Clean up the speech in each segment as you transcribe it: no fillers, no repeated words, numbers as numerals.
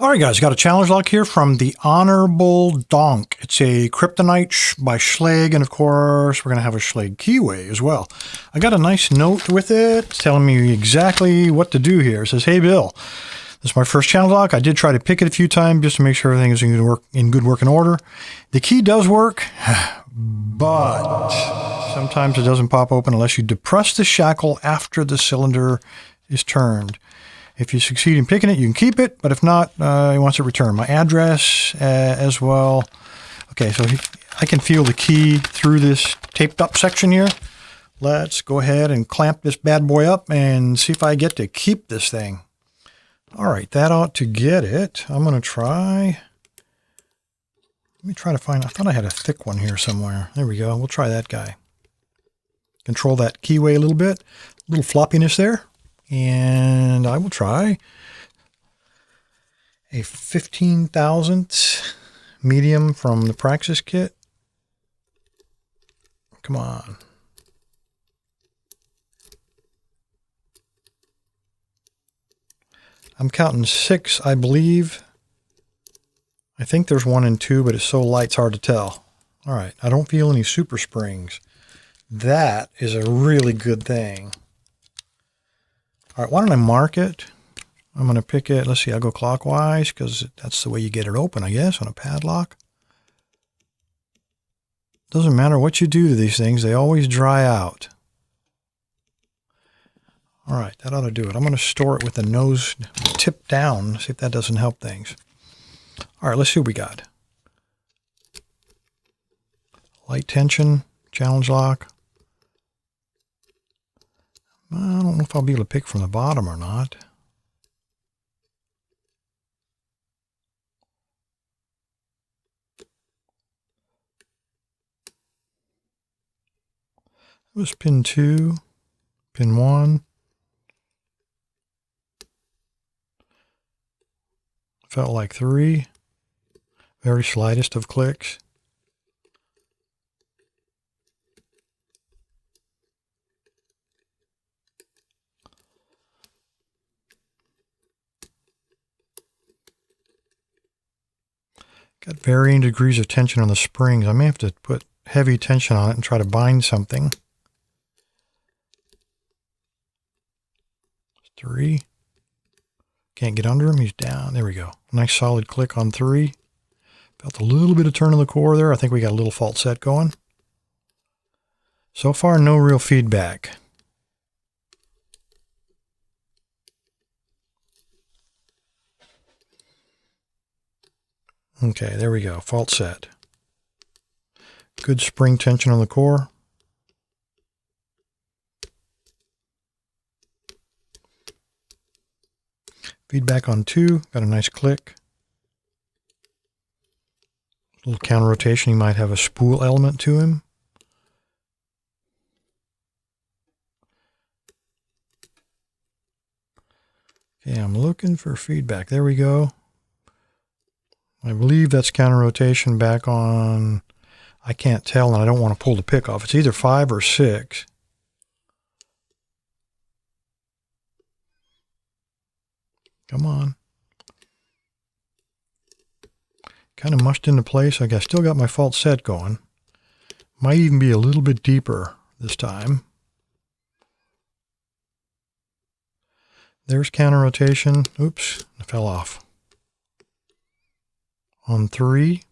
All right, guys, got a challenge lock here from the Honorable Donk. It's a Kryptonite by Schlage, and of course, we're going to have a Schlage keyway as well. I got a nice note with it telling me exactly what to do here. It says, "Hey, Bill, this is my first channel lock. I did try to pick it a few times just to make sure everything is in good working order. The key does work, but sometimes it doesn't pop open unless you depress the shackle after the cylinder is turned. If you succeed in picking it, you can keep it, but if not, he wants it returned. My address as well." Okay, so I can feel the key through this taped up section here. Let's go ahead and clamp this bad boy up and see if I get to keep this thing. All right, that ought to get it. I'm going to try. Let me try to find, I thought I had a thick one here somewhere. There we go. We'll try that guy. Control that keyway a little bit. A little floppiness there. And I will try a 15,000th medium from the Praxis kit. Come on. I'm counting 6, I believe. I think there's 1 and 2, but it's so light it's hard to tell. All right, I don't feel any super springs. That is a really good thing. All right, why don't I mark it? I'm going to pick it. Let's see, I'll go clockwise because that's the way you get it open, I guess, on a padlock. Doesn't matter what you do to these things, they always dry out. All right, that ought to do it. I'm going to store it with the nose tipped down, see if that doesn't help things. All right, let's see what we got. Light tension, challenge lock. I don't know if I'll be able to pick from the bottom or not. It was pin 2, pin 1. Felt like 3. Very slightest of clicks. Got varying degrees of tension on the springs. I may have to put heavy tension on it and try to bind something. 3. Can't get under him. He's down. There we go. Nice solid click on 3. Felt a little bit of turn in the core there. I think we got a little fault set going. So far, no real feedback. Okay, there we go. Fault set. Good spring tension on the core. Feedback on 2. Got a nice click. A little counter rotation. He might have a spool element to him. Okay, I'm looking for feedback. There we go. I believe that's counter rotation back on, I can't tell, and I don't want to pull the pick off. It's either 5 or 6. Come on. Kind of mushed into place. I still got my fault set going. Might even be a little bit deeper this time. There's counter rotation. Oops, it fell off. On 3.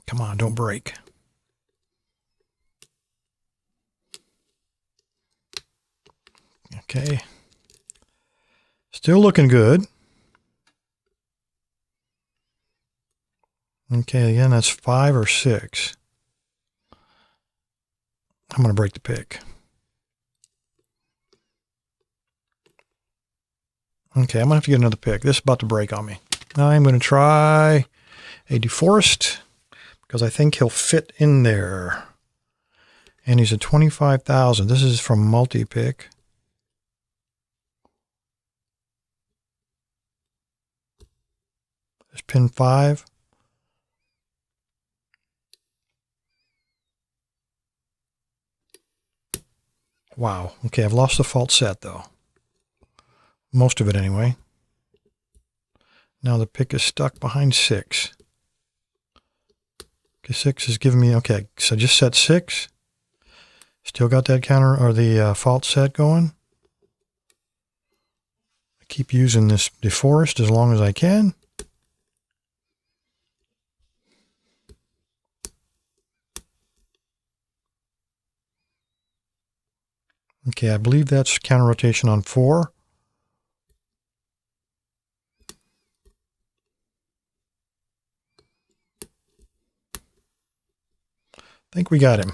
Come on, don't break. Okay. Still looking good. Okay, again, that's 5 or 6. I'm going to break the pick. Okay, I'm going to have to get another pick. This is about to break on me. Now I'm going to try a deforest because I think he'll fit in there. And he's a 25,000. This is from multi-pick. There's pin 5. Wow. Okay, I've lost the fault set though. Most of it anyway. Now the pick is stuck behind 6. Okay, 6 is giving me, okay, so I just set 6. Still got that counter or the fault set going. I keep using this deforest as long as I can. Okay, I believe that's counter rotation on 4. I think we got him.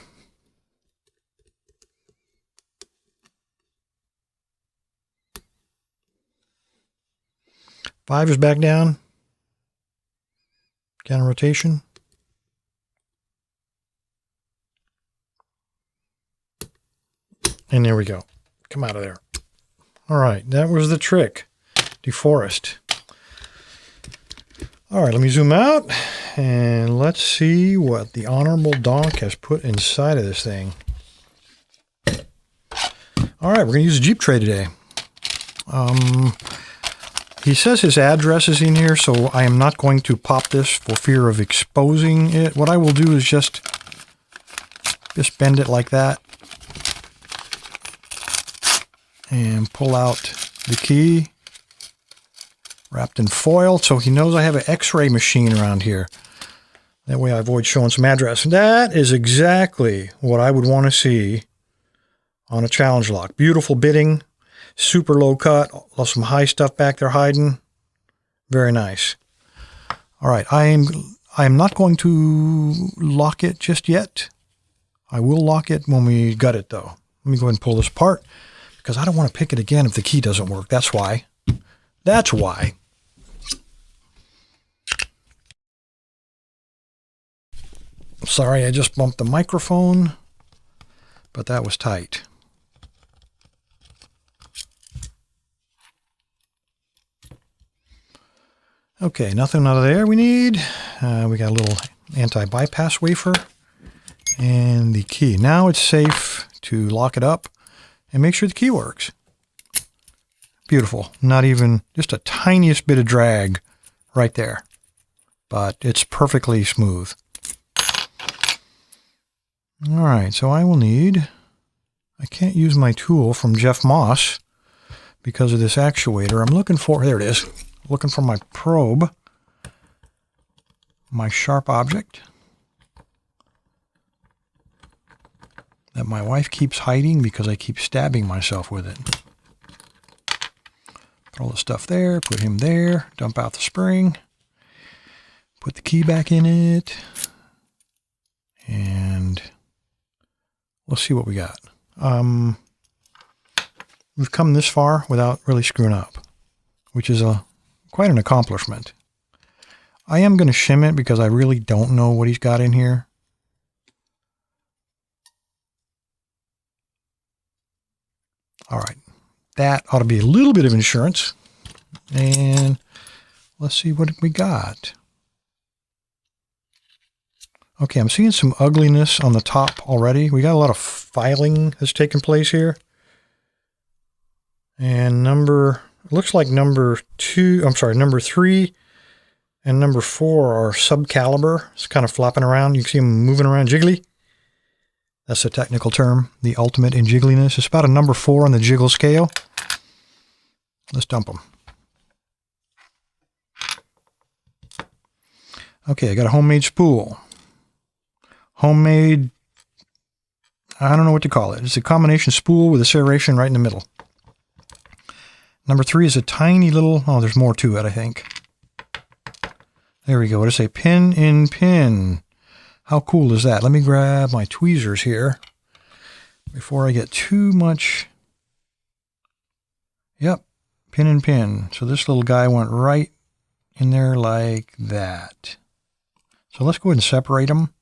5 is back down. Counter rotation. And there we go. Come out of there. All right, that was the trick. Deforest. All right, let me zoom out and let's see what the Honorable Donk has put inside of this thing. All right, we're going to use a Jeep tray today. He says his address is in here, so I am not going to pop this for fear of exposing it. What I will do is just bend it like that and pull out the key wrapped in foil so he knows I have an x-ray machine around here. That way I avoid showing some address. That is exactly what I would want to see on a challenge lock. Beautiful bitting. Super low cut, some high stuff back there hiding. Very nice. All right, I am not going to lock it just yet. I will lock it when we gut it though. Let me go ahead and pull this apart because I don't want to pick it again if the key doesn't work. That's why. That's why. Sorry, I just bumped the microphone, but that was tight. Okay, nothing out of there we need. We got a little anti-bypass wafer and the key. Now it's safe to lock it up and make sure the key works. Beautiful. Not even just a tiniest bit of drag right there, but it's perfectly smooth. All right, so I will need, I can't use my tool from Jeff Moss because of this actuator. I'm looking for, there it is. Looking for my probe, my sharp object that my wife keeps hiding because I keep stabbing myself with it. Put all the stuff there, put him there, dump out the spring, put the key back in it, and let's see what we got. We've come this far without really screwing up, which is quite an accomplishment. I am going to shim it because I really don't know what he's got in here. All right. That ought to be a little bit of insurance. And let's see what we got. Okay, I'm seeing some ugliness on the top already. We got a lot of filing that's taking place here. And looks like number 3 and number 4 are subcaliber. It's kind of flopping around. You can see them moving around jiggly. That's the technical term, the ultimate in jiggliness. It's about a number 4 on the jiggle scale. Let's dump them. Okay, I got a homemade spool. Homemade, I don't know what to call it. It's a combination spool with a serration right in the middle. Number 3 is a tiny little, oh, there's more to it, I think. There we go. What does it say? Pin in pin. How cool is that? Let me grab my tweezers here before I get too much. Yep, pin in pin. So this little guy went right in there like that. So let's go ahead and separate them.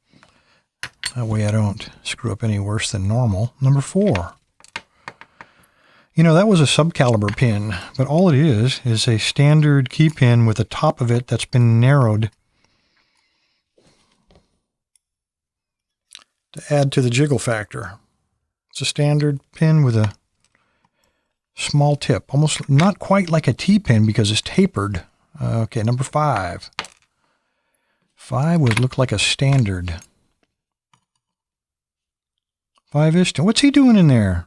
That way I don't screw up any worse than normal. Number 4. You know, that was a subcaliber pin, but all it is a standard key pin with the top of it that's been narrowed to add to the jiggle factor. It's a standard pin with a Small tip, almost not quite like a T-pin because it's tapered. Okay, number 5. 5 would look like a standard. 5-ish. What's he doing in there?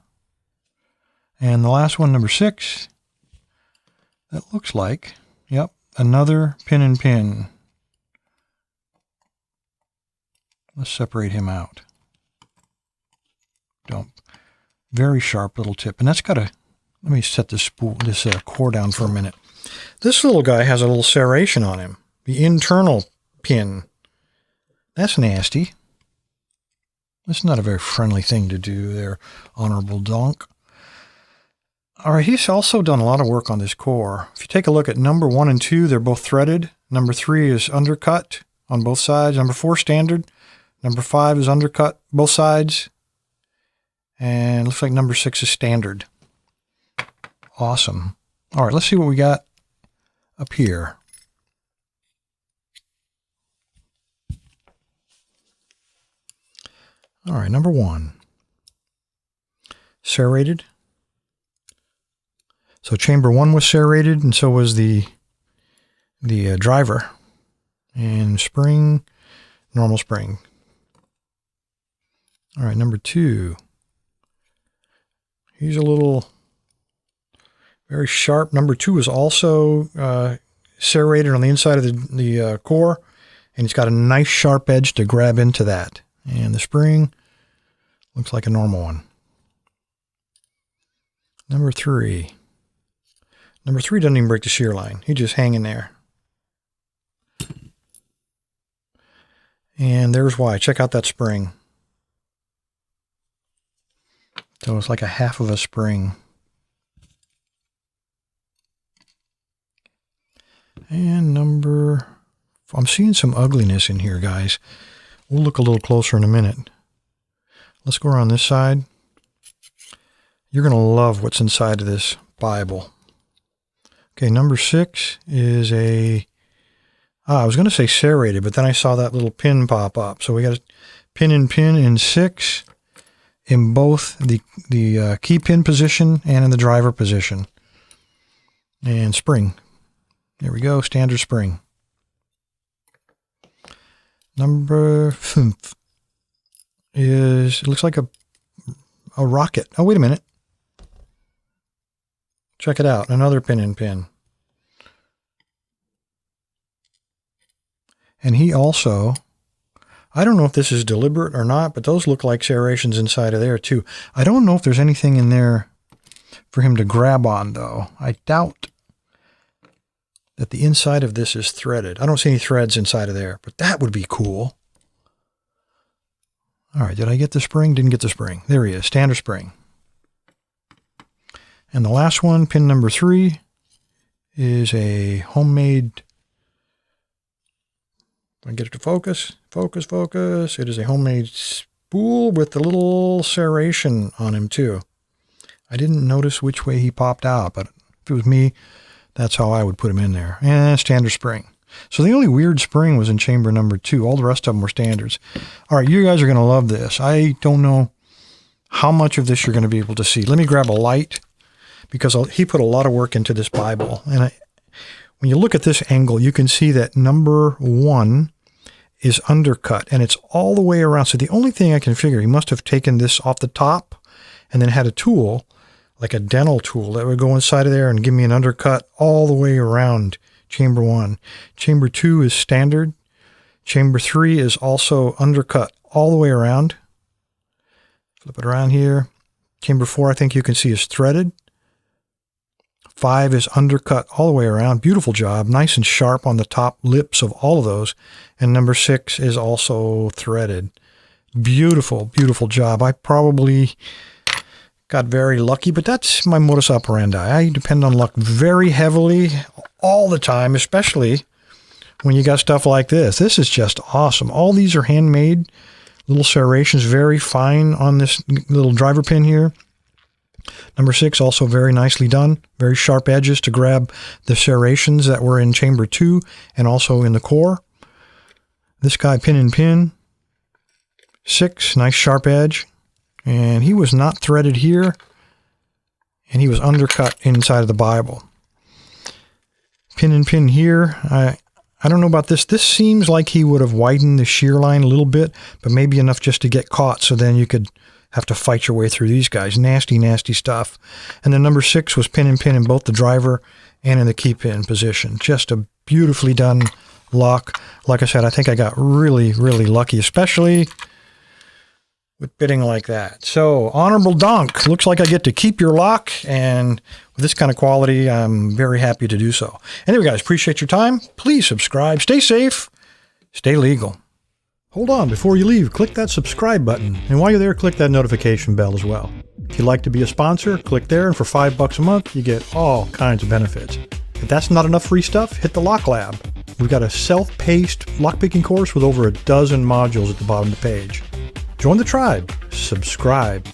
And the last one, number 6. That looks like, yep, another pin and pin. Let's separate him out. Dump. Very sharp little tip. And that's got a, let me set this core down for a minute. This little guy has a little serration on him. The internal pin. That's nasty. That's not a very friendly thing to do there, Honorable Donk. All right, he's also done a lot of work on this core. If you take a look at number 1 and 2, they're both threaded. Number 3 is undercut on both sides. Number 4, standard. Number 5 is undercut both sides. And looks like number 6 is standard. Awesome. All right, let's see what we got up here. All right, number 1. Serrated. So chamber 1 was serrated, and so was the driver. And spring, normal spring. All right, number 2. He's a little very sharp. Number 2 is also serrated on the inside of the core, and it's got a nice sharp edge to grab into that. And the spring looks like a normal one. Number 3. Number 3 doesn't even break the shear line. He's just hanging there. And there's why. Check out that spring. So it's like a half of a spring. And I'm seeing some ugliness in here, guys. We'll look a little closer in a minute. Let's go around this side. You're going to love what's inside of this Bible. Okay, number 6 is I was going to say serrated, but then I saw that little pin pop up. So we got a pin in 6 in both the key pin position and in the driver position. And spring. There we go, standard spring. Number 5 it looks like a rocket. Oh, wait a minute. Check it out, another pin in pin. And he also, I don't know if this is deliberate or not, but those look like serrations inside of there too. I don't know if there's anything in there for him to grab on though. I doubt that the inside of this is threaded. I don't see any threads inside of there, but that would be cool. All right, did I get the spring? Didn't get the spring. There he is, standard spring. And the last one, pin number 3, is a homemade, if I can get it to focus, focus. It is a homemade spool with a little serration on him too. I didn't notice which way he popped out, but if it was me, that's how I would put him in there. And standard spring. So the only weird spring was in chamber number 2. All the rest of them were standards. All right, you guys are going to love this. I don't know how much of this you're going to be able to see. Let me grab a light because he put a lot of work into this Bible. And when you look at this angle, you can see that number 1 is undercut and it's all the way around. So the only thing I can figure, he must have taken this off the top and then had a tool, like a dental tool, that would go inside of there and give me an undercut all the way around chamber 1. Chamber 2 is standard. Chamber 3 is also undercut all the way around. Flip it around here. Chamber 4, I think you can see, is threaded. 5 is undercut all the way around. Beautiful job. Nice and sharp on the top lips of all of those. And number 6 is also threaded. Beautiful, beautiful job. I probably got very lucky, but that's my modus operandi. I depend on luck very heavily all the time, especially when you got stuff like this. This is just awesome. All these are handmade, little serrations, very fine on this little driver pin here. Number 6, also very nicely done. Very sharp edges to grab the serrations that were in chamber 2 and also in the core. This guy, pin in pin. 6, nice sharp edge. And he was not threaded here. and he was undercut inside of the Bible. Pin and pin here. I don't know about this. This seems like he would have widened the shear line a little bit, but maybe enough just to get caught, so then you could have to fight your way through these guys. Nasty, nasty stuff. And then number 6 was pin and pin in both the driver and in the key pin position. Just a beautifully done lock. Like I said, I think I got really, really lucky, especially with bidding like that. So, Honorable Donk, looks like I get to keep your lock, and with this kind of quality, I'm very happy to do so. Anyway, guys, appreciate your time. Please subscribe. Stay safe. Stay legal. Hold on, before you leave, click that subscribe button. And while you're there, click that notification bell as well. If you'd like to be a sponsor, click there, and for $5 a month, you get all kinds of benefits. If that's not enough free stuff, hit the Lock Lab. We've got a self-paced lockpicking course with over a dozen modules at the bottom of the page. Join the tribe. Subscribe.